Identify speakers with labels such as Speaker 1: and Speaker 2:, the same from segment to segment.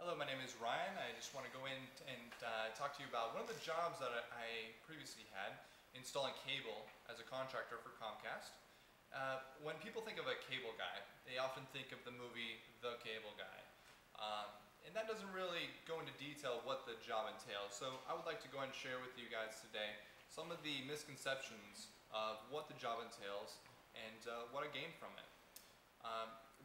Speaker 1: Hello, my name is Ryan. I just want to go in and talk to you about one of the jobs that I previously had, installing cable as a contractor for Comcast. When people think of a cable guy, they often think of the movie The Cable Guy. And that doesn't really go into detail what the job entails. So I would like to go ahead and share with you guys today some of the misconceptions of what the job entails and what I gained from it.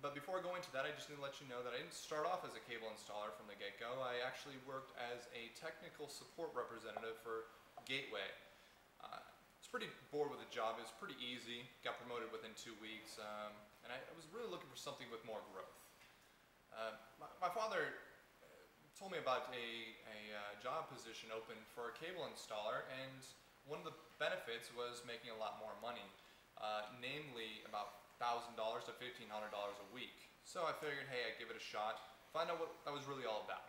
Speaker 1: But before I go into that, I just need to let you know that I didn't start off as a cable installer from the get-go. I actually worked as a technical support representative for Gateway. I was pretty bored with the job. It was pretty easy. Got promoted within 2 weeks, and I was really looking for something with more growth. My father told me about a job position open for a cable installer, and one of the benefits was making a lot more money, namely about $1,000 to $1,500 a week. So I figured, hey, I'd give it a shot, find out what that was really all about.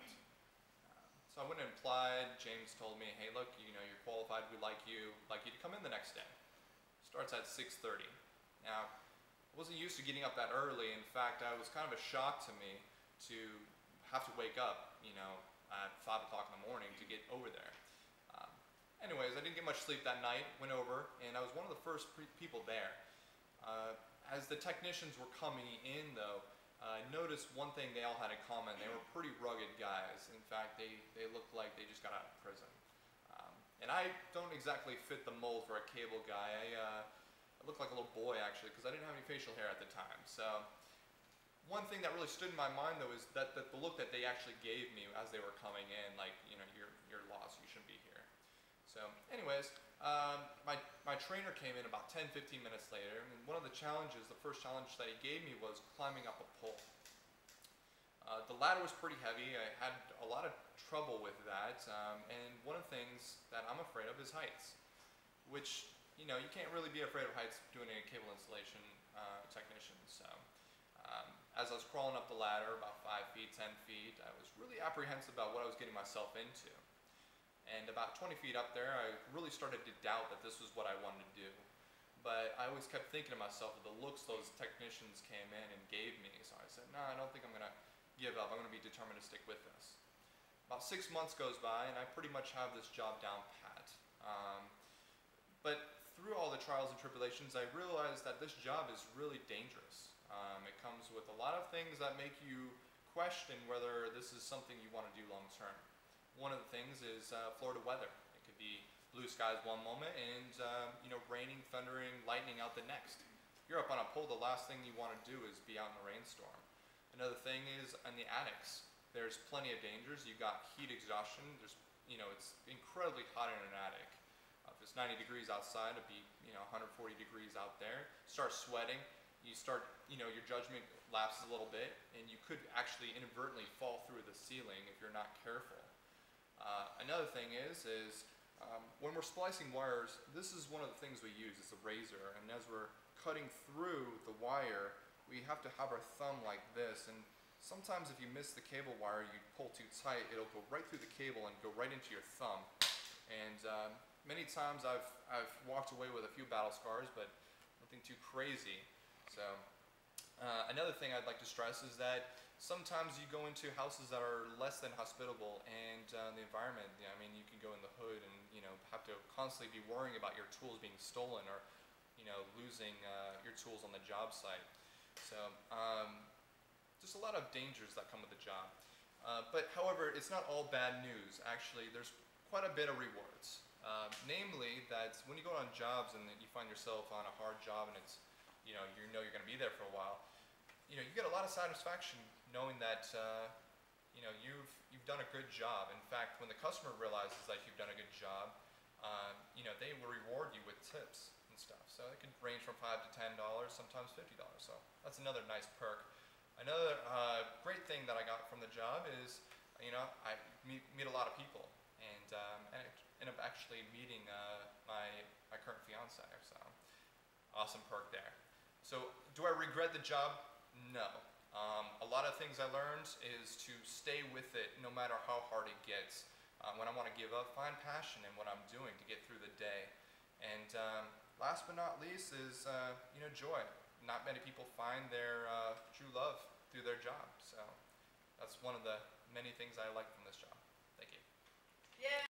Speaker 1: So I went and applied. James told me, hey, look, you're qualified, we'd like you to come in the next day. Starts at 6:30. Now, I wasn't used to getting up that early. In fact, it was kind of a shock to me to have to wake up, at 5 o'clock in the morning to get over there. Anyways, I didn't get much sleep that night, went over, and I was one of the first people there. As the technicians were coming in, though, I noticed one thing they all had in common. They were pretty rugged guys. In fact, they looked like they just got out of prison. And I don't exactly fit the mold for a cable guy. I looked like a little boy, actually, because I didn't have any facial hair at the time. So one thing that really stood in my mind, though, is that the look that they actually gave me as they were coming in, like, you're lost, you shouldn't be here. So anyways, my trainer came in about 10-15 minutes later, and one of the challenges, the first challenge that he gave me, was climbing up a pole. The ladder was pretty heavy. I had a lot of trouble with that, and one of the things that I'm afraid of is heights, which, you can't really be afraid of heights doing a cable installation technician. So as I was crawling up the ladder, about 5 feet, 10 feet, I was really apprehensive about what I was getting myself into. And about 20 feet up there, I really started to doubt that this was what I wanted to do. But I always kept thinking to myself of the looks those technicians came in and gave me. So I said, no, I don't think I'm going to give up. I'm going to be determined to stick with this. About 6 months goes by, and I pretty much have this job down pat. But through all the trials and tribulations, I realized that this job is really dangerous. It comes with a lot of things that make you question whether this is something you want to do long term. One of the things is Florida weather. It could be blue skies one moment and raining, thundering, lightning out the next. You're up on a pole, the last thing you want to do is be out in a rainstorm. Another thing is in the attics. There's plenty of dangers. You've got heat exhaustion. It's incredibly hot in an attic. If it's 90 degrees outside, it'd be 140 degrees out there. Start sweating. You start, your judgment lapses a little bit, and you could actually inadvertently fall through the ceiling if you're not careful. Another thing is when we're splicing wires, this is one of the things we use. It's a razor, and as we're cutting through the wire, we have to have our thumb like this, and sometimes if you miss the cable wire, you pull too tight, it'll go right through the cable and go right into your thumb. And many times I've walked away with a few battle scars, but nothing too crazy. So another thing I'd like to stress is that sometimes you go into houses that are less than hospitable, and the environment, you can go in the hood and have to constantly be worrying about your tools being stolen or losing your tools on the job site. So just a lot of dangers that come with the job. But however, it's not all bad news. Actually, there's quite a bit of rewards. Namely that when you go on jobs and you find yourself on a hard job and it's you're going to be there for a while, you get a lot of satisfaction knowing that you've done a good job. In fact, when the customer realizes that you've done a good job, they will reward you with tips and stuff. So it can range from $5 to $10, sometimes $50. So that's another nice perk. Another great thing that I got from the job is I meet a lot of people, and I end up actually meeting my current fiance. So awesome perk there. So do I regret the job? No. A lot of things I learned is to stay with it no matter how hard it gets. When I want to give up, find passion in what I'm doing to get through the day. And last but not least is joy. Not many people find their true love through their job. So that's one of the many things I like from this job. Thank you.
Speaker 2: Yeah.